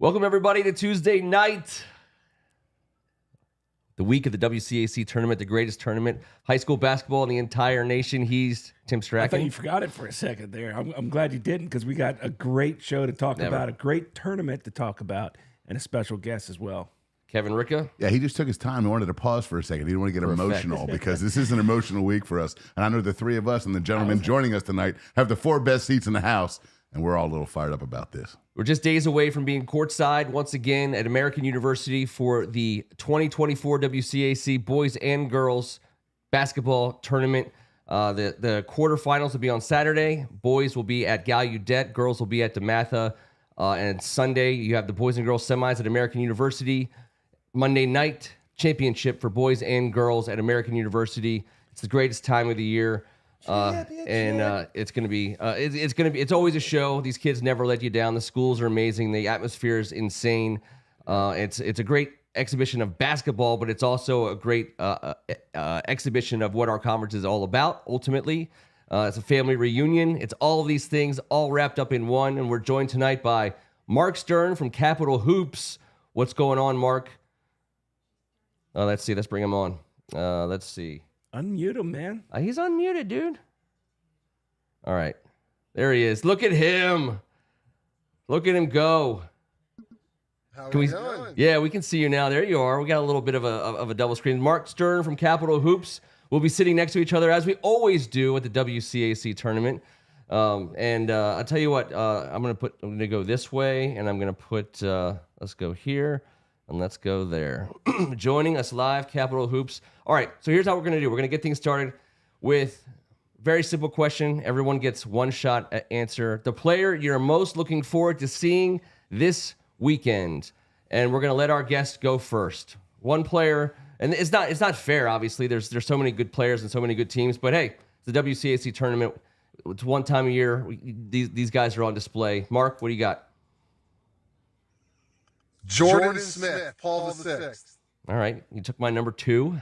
Welcome, everybody, to Tuesday night, the week of the WCAC tournament, the greatest tournament, high school basketball in the entire nation. He's Tim Strachan. I thought you forgot it for a second there. I'm glad you didn't, because we got a great show to talk about, a great tournament to talk about, and a special guest as well. Kevin Ricca. Yeah, he just took his time. He wanted to pause for a second. He didn't want to get emotional because this is an emotional week for us. And I know the three of us and the gentleman joining us tonight have the four best seats in the house, and we're all a little fired up about this. We're just days away from being courtside once again at American University for the 2024 WCAC boys and girls basketball tournament. The quarterfinals will be on Saturday. Boys will be at Gallaudet. Girls will be at DeMatha. And Sunday, you have the boys and girls semis at American University. Monday night, championship for boys and girls at American University. It's the greatest time of the year. It's going to be, it's always a show. These kids never let you down. The schools are amazing. The atmosphere is insane. It's a great exhibition of basketball, but it's also a great exhibition of what our conference is all about. Ultimately, it's a family reunion. It's all of these things all wrapped up in one. And we're joined tonight by Marc Stern from Capital Hoops. What's going on, Marc? Let's see. Let's bring him on. Let's see. Unmute him, man. He's unmuted, dude. All right. There he is. Look at him. Look at him go. How are we doing? Yeah, we can see you now. There you are. We got a little bit of a double screen. Marc Stern from Capital Hoops. We'll be sitting next to each other as we always do at the WCAC tournament. I'll tell you what. I'm gonna go this way, and I'm gonna put. Let's go here. And let's go there. Joining us live, Capital Hoops. All right, so here's how we're going to do. We're going to get things started with a very simple question. Everyone gets one shot at answer. The player you're most looking forward to seeing this weekend. And we're going to let our guest go first. One player, and it's not fair, obviously. There's so many good players and so many good teams. But, hey, it's the WCAC tournament. It's one time a year. These guys are on display. Marc, what do you got? Jordan Smith, Paul VI. All right, you took my number 2.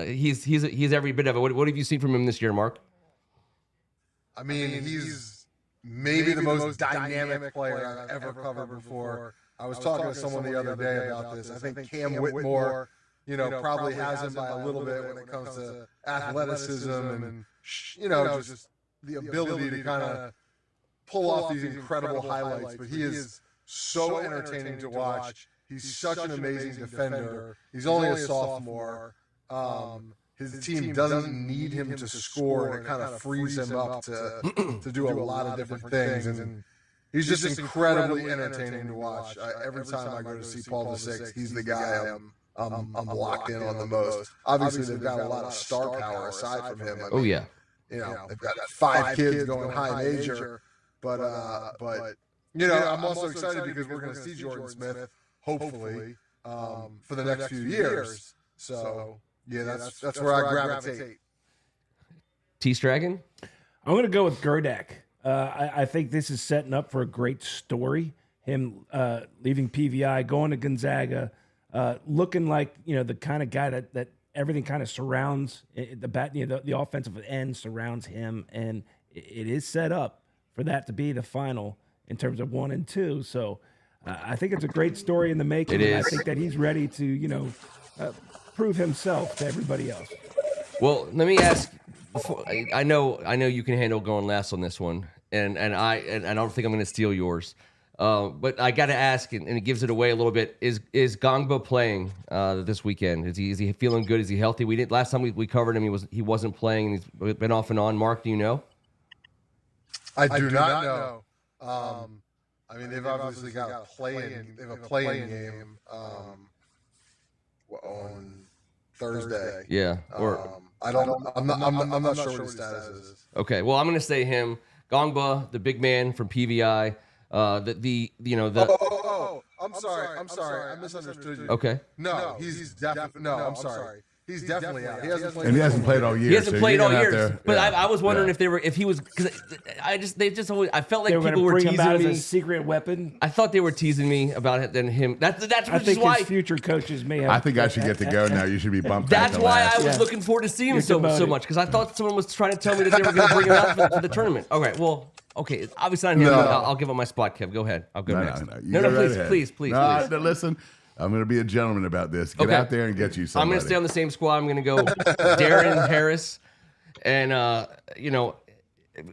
He's every bit of it. What have you seen from him this year, Marc? I mean, he's maybe the most dynamic player I've ever covered before. I was talking to someone the other day about this. I think Cam Whitmore, probably has him by a little bit when it comes to athleticism and just the ability to kind of pull off these incredible highlights. But he is so entertaining to watch. He's such an amazing defender. He's only a sophomore. His team doesn't need him to score, and it kind of frees him up to do a lot of different things. And he's just incredibly entertaining to watch. Every time I go to see Paul VI, he's the guy I'm locked in on the most. Obviously, they've got a lot of star power aside from him. I mean, they've got 5 kids going high major, but I'm also excited because we're going to see Jordan Smith, hopefully, for the next few years. So, that's where I gravitate. T-Stragan? I'm going to go with Gerdak. I think this is setting up for a great story. Him leaving PVI, going to Gonzaga, looking like the kind of guy that everything kind of surrounds the offensive end surrounds him, and it is set up for that to be the final in terms of 1 and 2. So I think it's a great story in the making. It is. I think that he's ready to, prove himself to everybody else. Well, let me ask. I know you can handle going last on this one, and I don't think I'm going to steal yours. But I got to ask, and it gives it away a little bit. Is Gongba playing this weekend? Is he feeling good? Is he healthy? Last time we covered him, he wasn't playing, and he's been off and on. Marc, do you know? I do not know. I mean, they've obviously got a playing game on Thursday. Yeah. I'm not sure what his status is. Okay. Well, I'm going to say him. Gongba, the big man from PVI. I'm sorry. I misunderstood you. Okay. No, he's definitely. No, I'm sorry. He's definitely out. He hasn't played all year. He hasn't so played you're all gonna year. have to- But yeah. I was wondering if he was, because they just always, I felt like They were people going to were bring him out teasing as me. a secret weapon. I thought they were teasing me about it than him. That's I think why. his future coaches may have. I think I should get to go now. You should be bumped. back That's to why last. I was Yeah. looking forward to seeing him You're so demoted. much, because I thought someone was trying to tell me that they were going to bring him out for the tournament. Okay, well, okay, obviously not him. No. I'll give up my spot, Kev. Go ahead. I'll go next. You No, go right please, ahead. please. No, no, listen, I'm going to be a gentleman about this. Get Okay. out there and get you I'm somebody. going to stay on the same squad. I'm going to go Darren Harris, and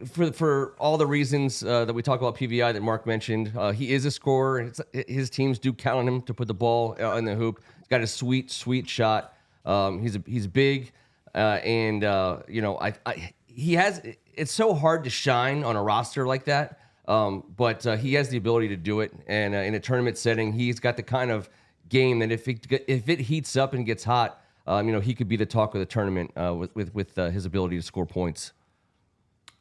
for all the reasons that we talk about PVI that Mark mentioned, he is a scorer. His teams do count on him to put the ball in the hoop. He's got a sweet shot. He's big, and he has. It's so hard to shine on a roster like that, but he has the ability to do it. And in a tournament setting, he's got the kind of game that if it heats up and gets hot, he could be the talk of the tournament with his ability to score points.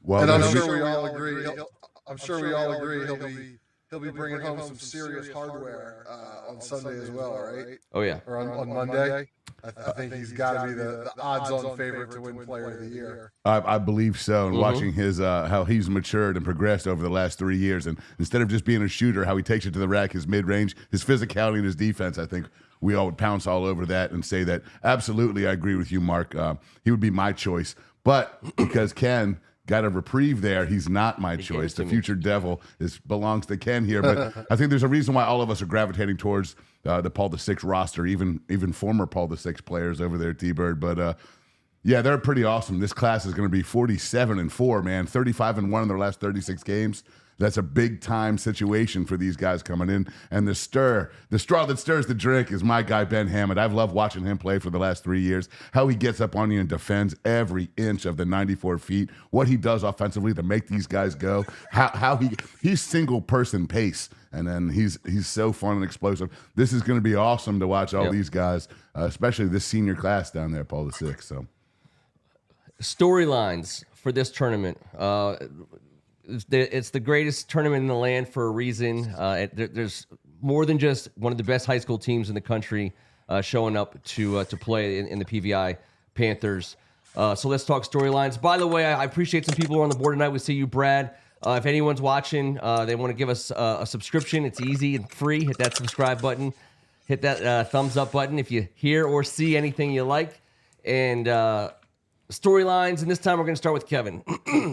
Well, And I'm then- sure we all agree. He'll be bringing home some serious hardware on Sunday as well, right? Oh yeah. Or on Monday. I think he's got to be the odds-on favorite to win Player of the Year. I believe so. And watching his how he's matured and progressed over the last 3 years, and instead of just being a shooter, how he takes it to the rack, his mid-range, his physicality, and his defense, I think we all would pounce all over that and say that absolutely, I agree with you, Mark. He would be my choice, but because Ken got a reprieve there, he's not my choice. The future devil belongs to Ken here, but I think there's a reason why all of us are gravitating towards the Paul VI roster, even former Paul VI players over there, T-Bird. But yeah, they're pretty awesome. This class is going to be 47-4, man, 35-1 in their last 36 games. That's a big time situation for these guys coming in. And the straw that stirs the drink is my guy, Ben Hammond. I've loved watching him play for the last 3 years. How he gets up on you and defends every inch of the 94 feet. What he does offensively to make these guys go. How he's single person pace. And then he's so fun and explosive. This is going to be awesome to watch all these guys, especially this senior class down there, Paul VI. So Storylines for this tournament. It's the greatest tournament in the land for a reason. There's more than just one of the best high school teams in the country showing up to play in the PVI Panthers. So let's talk storylines. By the way, I appreciate some people who are on the board tonight. We see you, Brad. If anyone's watching, they want to give us a subscription. It's easy and free. Hit that subscribe button. Hit that thumbs up button if you hear or see anything you like. And storylines, and this time we're going to start with Kevin.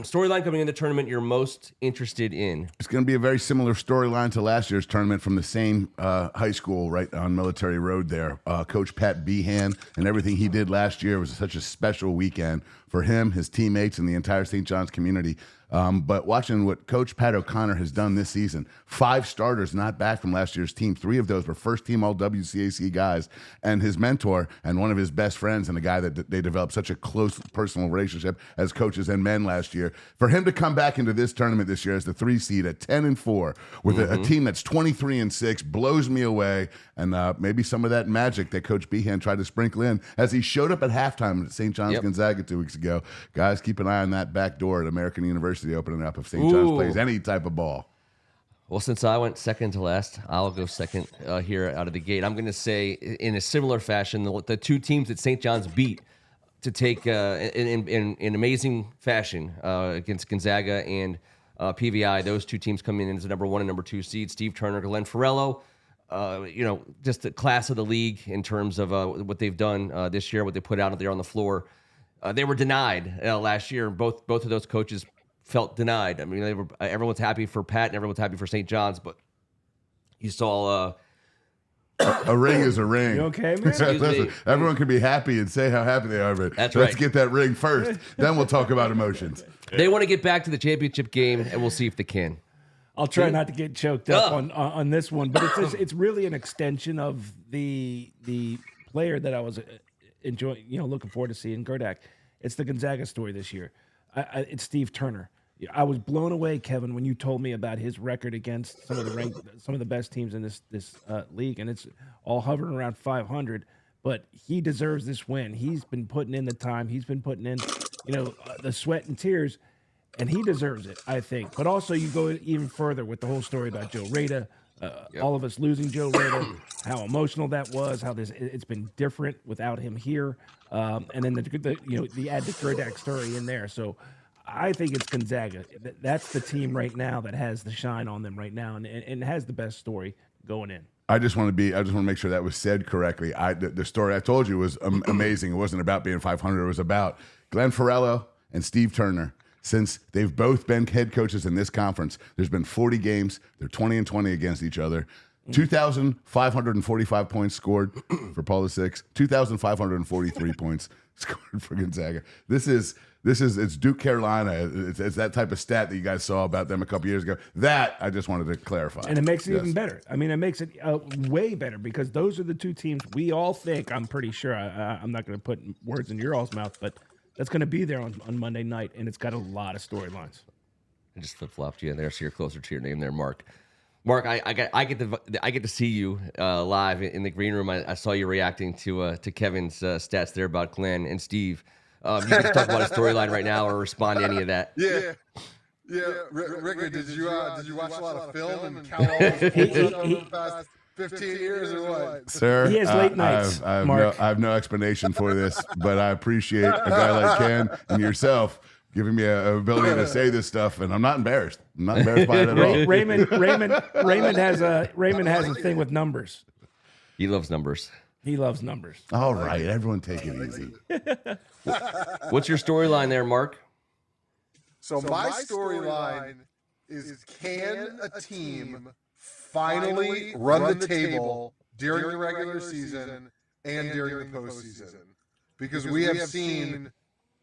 Storyline coming in the tournament you're most interested in. it's going to be a very similar storyline to last year's tournament from the same high school right on Military Road there. Coach Pat Behan and everything he did last year was such a special weekend for him, his teammates, and the entire St. John's community. But watching what Coach Pat O'Connor has done this season, 5 starters not back from last year's team. 3 of those were first-team All-WCAC guys. And his mentor and one of his best friends and a guy that they developed such a close personal relationship as coaches and men last year. For him to come back into this tournament this year as the 3 seed at 10-4 with a team that's 23-6 blows me away. And maybe some of that magic that Coach Behan tried to sprinkle in as he showed up at halftime at St. John's Gonzaga 2 weeks ago. Guys, keep an eye on that back door at American University opening up if St. John's plays any type of ball. Well, since I went second to last, I'll go second here out of the gate. I'm going to say, in a similar fashion, the 2 teams that St. John's beat to take in amazing fashion against Gonzaga and PVI. Those 2 teams come in as the number 1 and number 2 seeds. Steve Turner, Glenn Farello. Just the class of the league in terms of what they've done this year, what they put out there on the floor. They were denied last year. Both of those coaches felt denied. I mean, everyone's happy for Pat and everyone's happy for St. John's, but you saw A ring is a ring. You okay, man? Listen, everyone can be happy and say how happy they are, but That's let's right. get that ring first. Then we'll talk about emotions. they want to get back to the championship game, and we'll see if they can. I'll try not to get choked up on this one, but it's really an extension of the player that I was enjoying, looking forward to seeing, Gerdak. It's the Gonzaga story this year. It's Steve Turner. I was blown away, Kevin, when you told me about his record against some of the best teams in this league, and it's all hovering around 500. But he deserves this win. He's been putting in the time. He's been putting in, the sweat and tears, and he deserves it, I think. But also, you go even further with the whole story about Joe Rada, all of us losing Joe Ritter, how emotional that was, how it's been different without him here, and then the add the Gerdak story in there. So I think it's Gonzaga. That's the team right now that has the shine on them right now, and has the best story going in. I just want to make sure that was said correctly. The story I told you was amazing. It wasn't about being 500. It was about Glenn Farello and Steve Turner. Since they've both been head coaches in this conference, there's been 40 games. They're 20-20 against each other. 2,545 points scored for Paul VI. 2,543 points scored for Gonzaga. It's Duke Carolina. It's that type of stat that you guys saw about them a couple years ago. That I just wanted to clarify. And it makes it even better. I mean, it makes it way better because those are the two teams we all think, I'm pretty sure, I'm not going to put words in your all's mouth, but that's going to be there on Monday night, and it's got a lot of storylines. I just flip-flopped you in there so you're closer to your name there, Mark. Mark, I get to see you live in the green room. I saw you reacting to Kevin's stats there about Glenn and Steve. You can talk about a storyline right now or respond to any of that. Yeah. Ricker, did you watch a lot of film and count all those points over the past 15 years or what? Sir, he has late nights. I Mark. have no explanation for this, but I appreciate a guy like Ken and yourself giving me an ability to say this stuff, and I'm not embarrassed. I'm not embarrassed by it at all. Raymond has a thing with numbers. He loves numbers. He loves numbers. All right, everyone take it easy. What's your storyline there, Mark? So my storyline is, can a team finally run the table during the regular season and during the postseason? Because we have seen,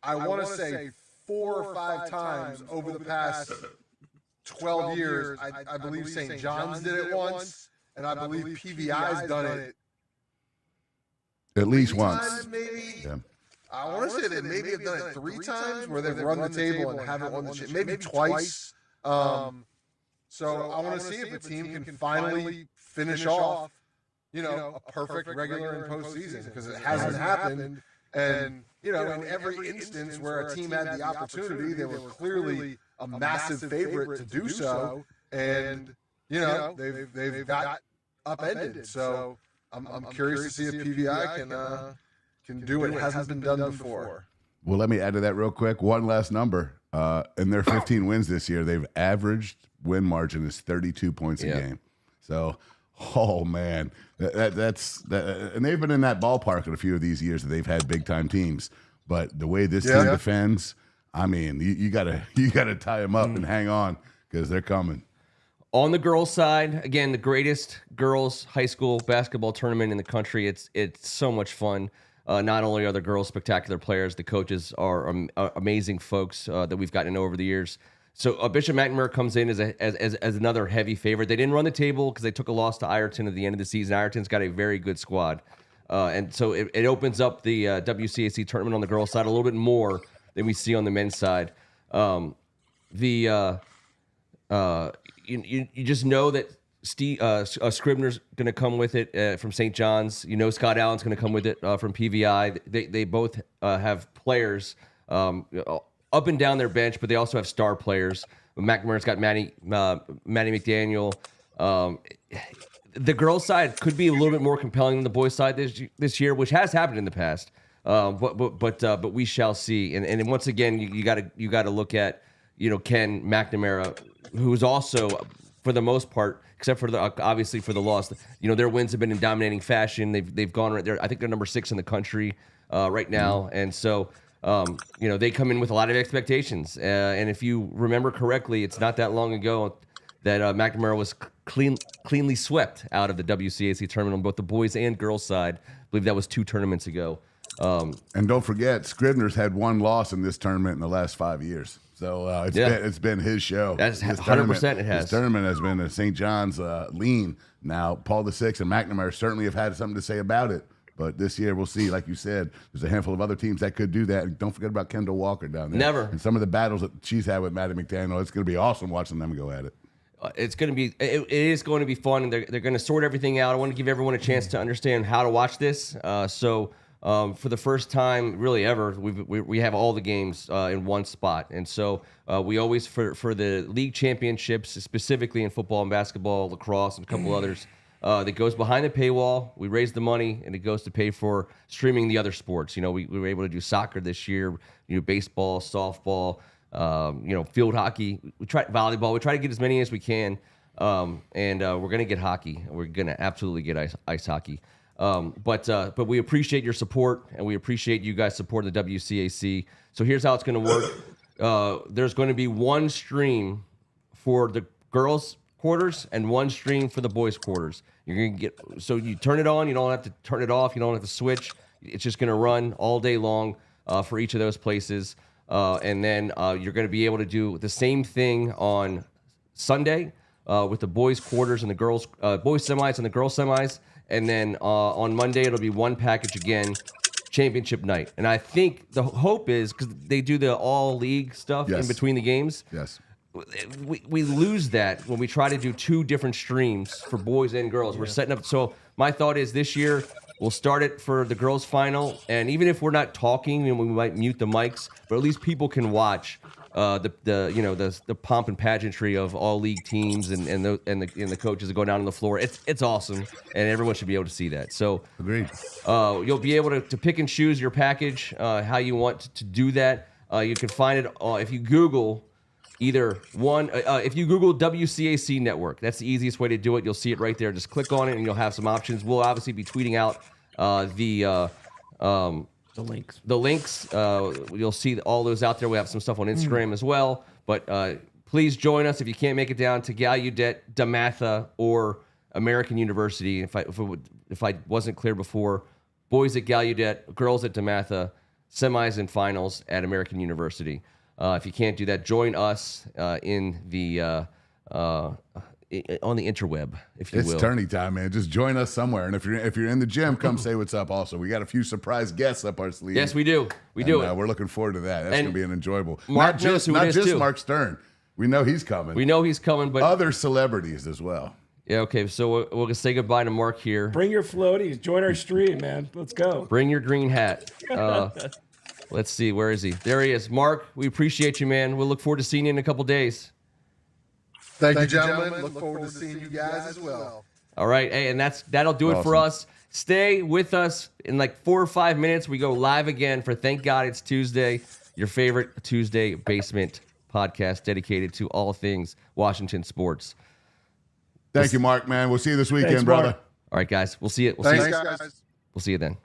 I want to say, 4 or 5 times over the past 12 years. I believe St. John's did it once, and I believe PVI's done it at least once. Maybe. Yeah. I want to say that maybe have done it 3 times where they've run the table and haven't won the chip. Maybe twice. So I want to see if a team can finally finish off, a perfect regular and postseason, because it hasn't happened. And, in every instance where a team had the opportunity, they were clearly a massive favorite to do so. And, they've got upended. So I'm curious to see if PVI can do what hasn't been done before. Well, let me add to that real quick. One last number. In their 15 wins this year, they've averaged win margin is 32 points a game. So, oh man, that's and they've been in that ballpark in a few of these years that they've had big time teams. But the way this team defends, I mean, you gotta tie them up and hang on because they're coming. On the girls' side, again, the greatest girls' high school basketball tournament in the country. It's so much fun. Not only are the girls spectacular players, the coaches are amazing folks that we've gotten to know over the years. So Bishop McNamara comes in as another heavy favorite. They didn't run the table because they took a loss to Ireton at the end of the season. Ireton's got a very good squad. And so it opens up the WCAC tournament on the girls' side a little bit more than we see on the men's side. You just know that Scribner's going to come with it from St. John's. Scott Allen's going to come with it from PVI. They both have players up and down their bench, but they also have star players. McNamara's got Maddie McDaniel. The girls' side could be a little bit more compelling than the boys' side this year, which has happened in the past. But we shall see. And once again, you got to look at Ken McNamara, who's also, for the most part, except for obviously for the loss, their wins have been in dominating fashion. They've gone right there. I think they're number 6 in the country right now, and so they come in with a lot of expectations. And if you remember correctly, it's not that long ago that McNamara was cleanly swept out of the WCAC tournament on both the boys and girls side. I believe that was 2 tournaments ago. And don't forget, Scribner's had 1 loss in this tournament in the last 5 years. So it's been his show. That's 100% it has. This tournament has been a St. John's lean. Now, Paul VI and McNamara certainly have had something to say about it. But this year, we'll see. Like you said, there's a handful of other teams that could do that. And don't forget about Kendall Walker down there. Never. And some of the battles that she's had with Maddie McDaniel. It's going to be awesome watching them go at it. It is going to be fun, and they're going to sort everything out. I want to give everyone a chance to understand how to watch this. So for the first time really ever, we have all the games in one spot. And so we always, for the league championships, specifically in football and basketball, lacrosse, and a couple others, that goes behind the paywall. We raise the money, and it goes to pay for streaming the other sports. We were able to do soccer this year, baseball, softball, field hockey. We try volleyball. We try to get as many as we can, and we're going to get hockey. We're going to absolutely get ice hockey. But we appreciate your support, and we appreciate you guys supporting the WCAC. So here's how it's going to work. There's going to be one stream for the girls' quarters and one stream for the boys' quarters. You're going to get, so you turn it on. You don't have to turn it off. You don't have to switch. It's just going to run all day long for each of those places. And then you're going to be able to do the same thing on Sunday with the boys' quarters and the girls' boys' semis and the girls' semis. And then on Monday, it'll be one package again, championship night. And I think the hope is, because they do the all-league stuff in between the games. Yes. We lose that when we try to do two different streams for boys and girls. We're setting up. So my thought is this year we'll start it for the girls' final, and even if we're not talking, we might mute the mics, but at least people can watch the pomp and pageantry of all league teams and the coaches that go down on the floor. It's awesome, and everyone should be able to see that. So Agreed. You'll be able to pick and choose your package how you want to do that. You can find it if you Google. If you Google WCAC Network, that's the easiest way to do it. You'll see it right there. Just click on it, and you'll have some options. We'll obviously be tweeting out the links. The links. You'll see all those out there. We have some stuff on Instagram as well. But please join us if you can't make it down to Gallaudet, DeMatha, or American University. If I wasn't clear before, boys at Gallaudet, girls at DeMatha, semis and finals at American University. If you can't do that, join us in the on the interweb, if you will. It's tourney time, man. Just join us somewhere. And if you're in the gym, come say what's up. Also, we got a few surprise guests up our sleeve. Yes, we do. We're looking forward to that. That's going to be an enjoyable. Mark knows who it is, too. Not just Mark Stern. We know he's coming. But other celebrities as well. Yeah. Okay. So we'll say goodbye to Mark here. Bring your floaties. Join our stream, man. Let's go. Bring your green hat. Let's see. Where is he? There he is. Mark, we appreciate you, man. We'll look forward to seeing you in a couple days. Thank you, gentlemen. Look forward to seeing you guys as well. All right. Hey, and that'll do it for us. Stay with us. In like 4 or 5 minutes, we go live again for Thank God It's Tuesday, your favorite Tuesday basement podcast dedicated to all things Washington sports. Thank you, Mark, man. We'll see you this weekend, Thanks, brother. Mark. All right, guys. We'll see you. Thanks, guys. We'll see you then.